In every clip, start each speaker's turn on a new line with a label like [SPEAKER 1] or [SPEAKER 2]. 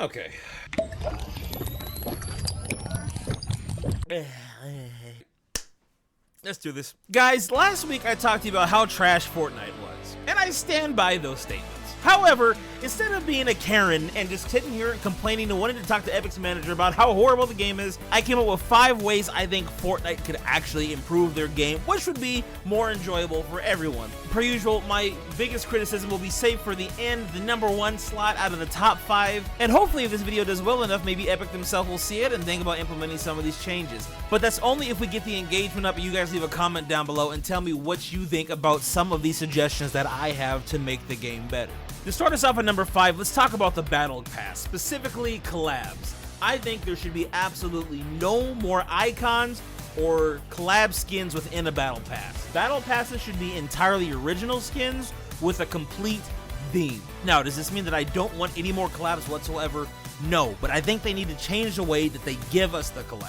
[SPEAKER 1] Okay. Let's do this. Guys, last week I talked to you about how trash Fortnite was, and I stand by those statements. However, instead of being a Karen and just sitting here complaining and wanting to talk to Epic's manager about how horrible the game is, I came up with 5 ways I think Fortnite could actually improve their game, which would be more enjoyable for everyone. Per usual, my biggest criticism will be saved for the end, the #1 slot out of the top 5, and hopefully if this video does well enough, maybe Epic themselves will see it and think about implementing some of these changes. But that's only if we get the engagement up and you guys leave a comment down below and tell me what you think about some of these suggestions that I have to make the game better. To start us off at number 5, let's talk about the Battle Pass, specifically collabs. I think there should be absolutely no more icons or collab skins within a Battle Pass. Battle Passes should be entirely original skins with a complete theme. Now, does this mean that I don't want any more collabs whatsoever? No, but I think they need to change the way that they give us the collabs.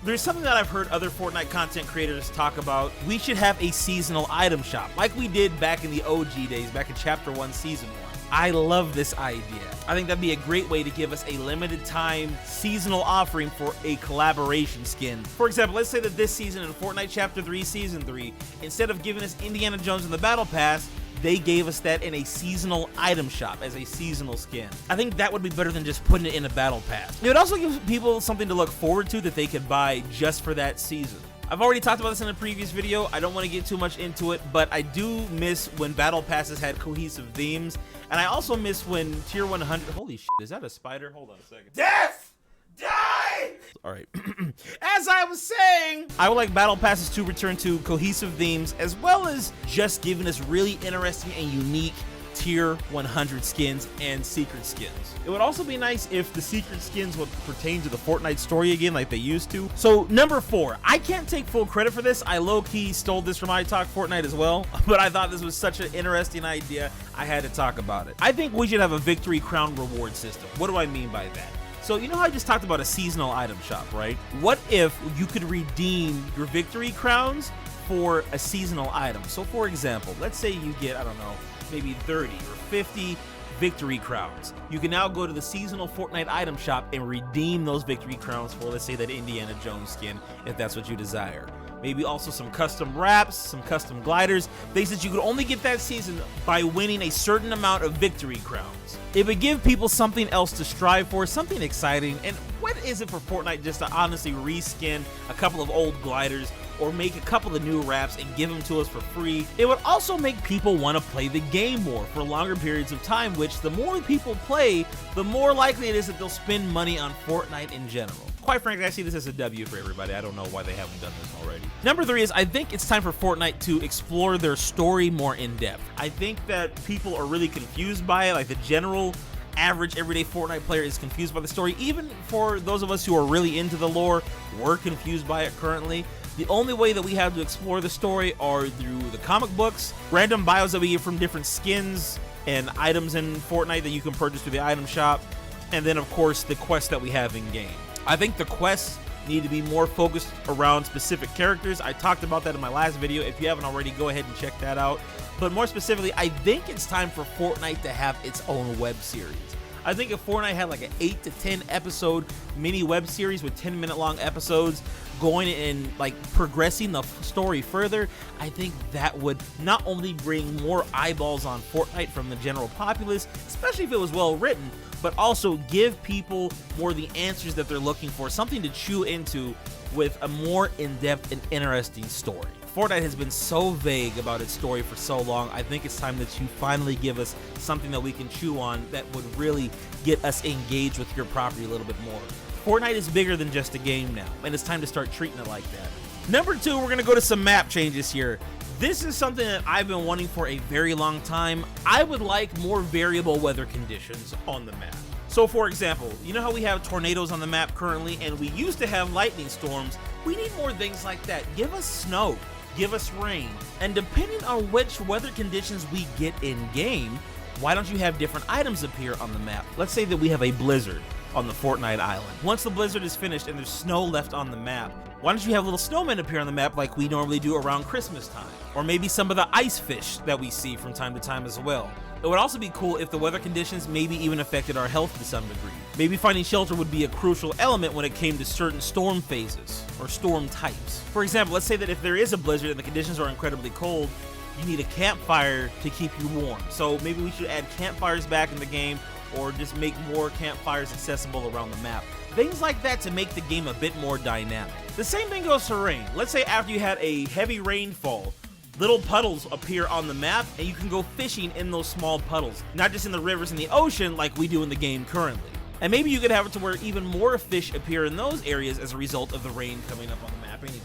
[SPEAKER 1] There's something that I've heard other Fortnite content creators talk about. We should have a seasonal item shop, like we did back in the OG days, back in Chapter 1, Season 1. I love this idea. I think that'd be a great way to give us a limited time seasonal offering for a collaboration skin. For example, let's say that this season in Fortnite Chapter 3, Season 3, instead of giving us Indiana Jones in the Battle Pass, they gave us that in a seasonal item shop as a seasonal skin. I think that would be better than just putting it in a Battle Pass. It would also give people something to look forward to that they could buy just for that season. I've already talked about this in a previous video. I don't want to get too much into it, but I do miss when Battle Passes had cohesive themes, and I also miss when Tier 100... Holy shit, is that a spider? Hold on a second. Death! Die! Alright. As I was saying, I would like Battle Passes to return to cohesive themes, as well as just giving us really interesting and unique Tier 100 skins and secret skins. It would also be nice if the secret skins would pertain to the Fortnite story again like they used to. So number 4, I can't take full credit for this. I low-key stole this from I Talk Fortnite as well, but I thought this was such an interesting idea, I had to talk about it. I think we should have a victory crown reward system. What do I mean by that? So you know how I just talked about a seasonal item shop, right? What if you could redeem your victory crowns for a seasonal item? So for example, let's say you get, I don't know, maybe 30 or 50 victory crowns. You can now go to the seasonal Fortnite item shop and redeem those victory crowns for, let's say, that Indiana Jones skin, if that's what you desire. Maybe also some custom wraps, some custom gliders, things that you could only get that season by winning a certain amount of victory crowns. It would give people something else to strive for, something exciting, and what is it for Fortnite just to honestly reskin a couple of old gliders or make a couple of new wraps and give them to us for free? It would also make people want to play the game more for longer periods of time, which the more people play, the more likely it is that they'll spend money on Fortnite in general. Quite frankly, I see this as a W for everybody. I don't know why they haven't done this already. Number 3 is I think it's time for Fortnite to explore their story more in depth. I think that people are really confused by it, like the general average everyday Fortnite player is confused by the story. Even for those of us who are really into the lore, we're confused by it currently. The only way that we have to explore the story are through the comic books, random bios that we get from different skins and items in Fortnite that you can purchase through the item shop, and then of course the quests that we have in game. I think the quests need to be more focused around specific characters. I talked about that in my last video. If you haven't already, go ahead and check that out. But more specifically, I think it's time for Fortnite to have its own web series. I think if Fortnite had like an 8 to 10 episode mini web series with 10-minute long episodes going and like progressing the story further, I think that would not only bring more eyeballs on Fortnite from the general populace, especially if it was well written, but also give people more the answers that they're looking for, something to chew into with a more in-depth and interesting story. Fortnite has been so vague about its story for so long. I think it's time that you finally give us something that we can chew on that would really get us engaged with your property a little bit more. Fortnite is bigger than just a game now, and it's time to start treating it like that. Number 2, we're gonna go to some map changes here. This is something that I've been wanting for a very long time. I would like more variable weather conditions on the map. So for example, you know how we have tornadoes on the map currently, and we used to have lightning storms? We need more things like that. Give us snow, give us rain, and depending on which weather conditions we get in game, why don't you have different items appear on the map? Let's say that we have a blizzard on the Fortnite island. Once the blizzard is finished and there's snow left on the map, why don't you have little snowmen appear on the map like we normally do around Christmas time? Or maybe some of the ice fish that we see from time to time as well. It would also be cool if the weather conditions maybe even affected our health to some degree. Maybe finding shelter would be a crucial element when it came to certain storm phases or storm types. For example, let's say that if there is a blizzard and the conditions are incredibly cold, you need a campfire to keep you warm. So maybe we should add campfires back in the game, or just make more campfires accessible around the map. Things like that to make the game a bit more dynamic. The same thing goes for rain. Let's say after you had a heavy rainfall, little puddles appear on the map and you can go fishing in those small puddles, not just in the rivers and the ocean like we do in the game currently. And maybe you could have it to where even more fish appear in those areas as a result of the rain coming up on the map anyway.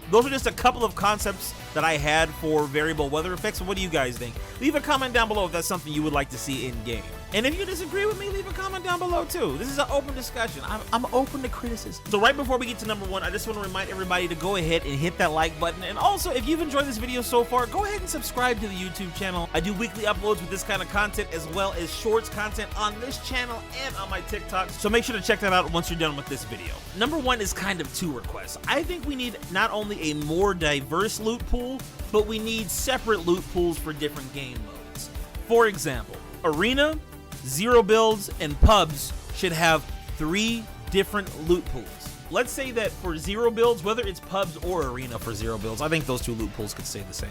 [SPEAKER 1] Those are just a couple of concepts that I had for variable weather effects. What do you guys think? Leave a comment down below if that's something you would like to see in game. And if you disagree with me, leave a comment down below too. This is an open discussion. I'm open to criticism. So right before we get to number one, I just want to remind everybody to go ahead and hit that like button. And also, if you've enjoyed this video so far, go ahead and subscribe to the YouTube channel. I do weekly uploads with this kind of content, as well as shorts content on this channel and on my TikTok. So make sure to check that out once you're done with this video. Number one is kind of two requests. I think we need not only a more diverse loot pool, but we need separate loot pools for different game modes. For example, Arena, Zero Builds, and Pubs should have 3 different loot pools. Let's say that for Zero Builds, whether it's Pubs or Arena for Zero Builds, I think those 2 loot pools could stay the same.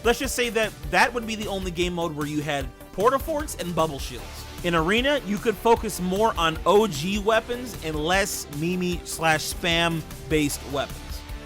[SPEAKER 1] Let's just say that that would be the only game mode where you had Porta-Forts and Bubble Shields. In Arena, you could focus more on OG weapons and less meme/spam based weapons.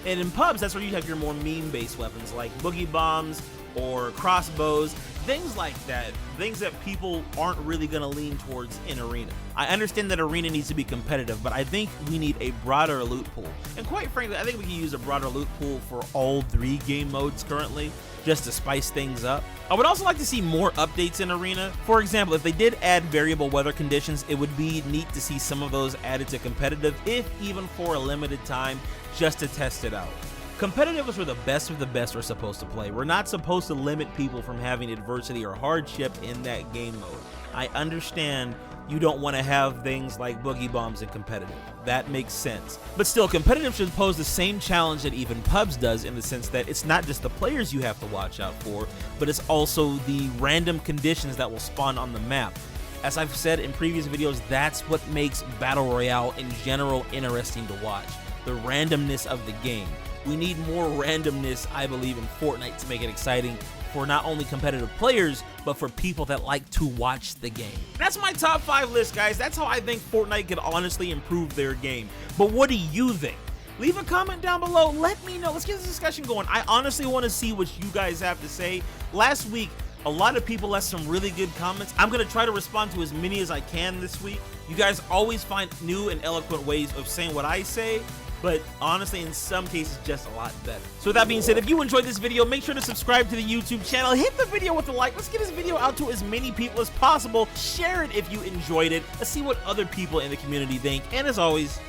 [SPEAKER 1] And in Pubs, that's where you have your more meme-based weapons like boogie bombs or crossbows, things like that, things that people aren't really going to lean towards in Arena. I understand that Arena needs to be competitive, but I think we need a broader loot pool. And quite frankly, I think we can use a broader loot pool for all 3 game modes currently, just to spice things up. I would also like to see more updates in Arena. For example, if they did add variable weather conditions, it would be neat to see some of those added to competitive, if even for a limited time, just to test it out. Competitive is where the best of the best are supposed to play. We're not supposed to limit people from having adversity or hardship in that game mode. I understand you don't want to have things like boogie bombs in competitive. That makes sense. But still, competitive should pose the same challenge that even Pubs does, in the sense that it's not just the players you have to watch out for, but it's also the random conditions that will spawn on the map. As I've said in previous videos, that's what makes Battle Royale in general interesting to watch. The randomness of the game. We need more randomness, I believe, in Fortnite to make it exciting for not only competitive players, but for people that like to watch the game. That's my top 5 list, guys. That's how I think Fortnite could honestly improve their game. But what do you think? Leave a comment down below. Let me know. Let's get this discussion going. I honestly want to see what you guys have to say. Last week, a lot of people left some really good comments. I'm going to try to respond to as many as I can this week. You guys always find new and eloquent ways of saying what I say, but honestly, in some cases, just a lot better. So with that being said, if you enjoyed this video, make sure to subscribe to the YouTube channel. Hit the video with a like. Let's get this video out to as many people as possible. Share it if you enjoyed it. Let's see what other people in the community think. And as always,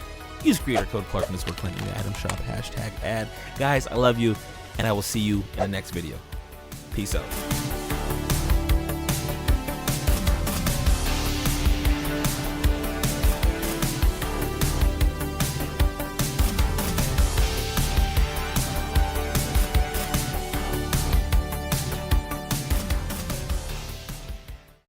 [SPEAKER 1] use creator code Klarque _ Clint in the item shop, #ad. Guys, I love you, and I will see you in the next video. Peace out.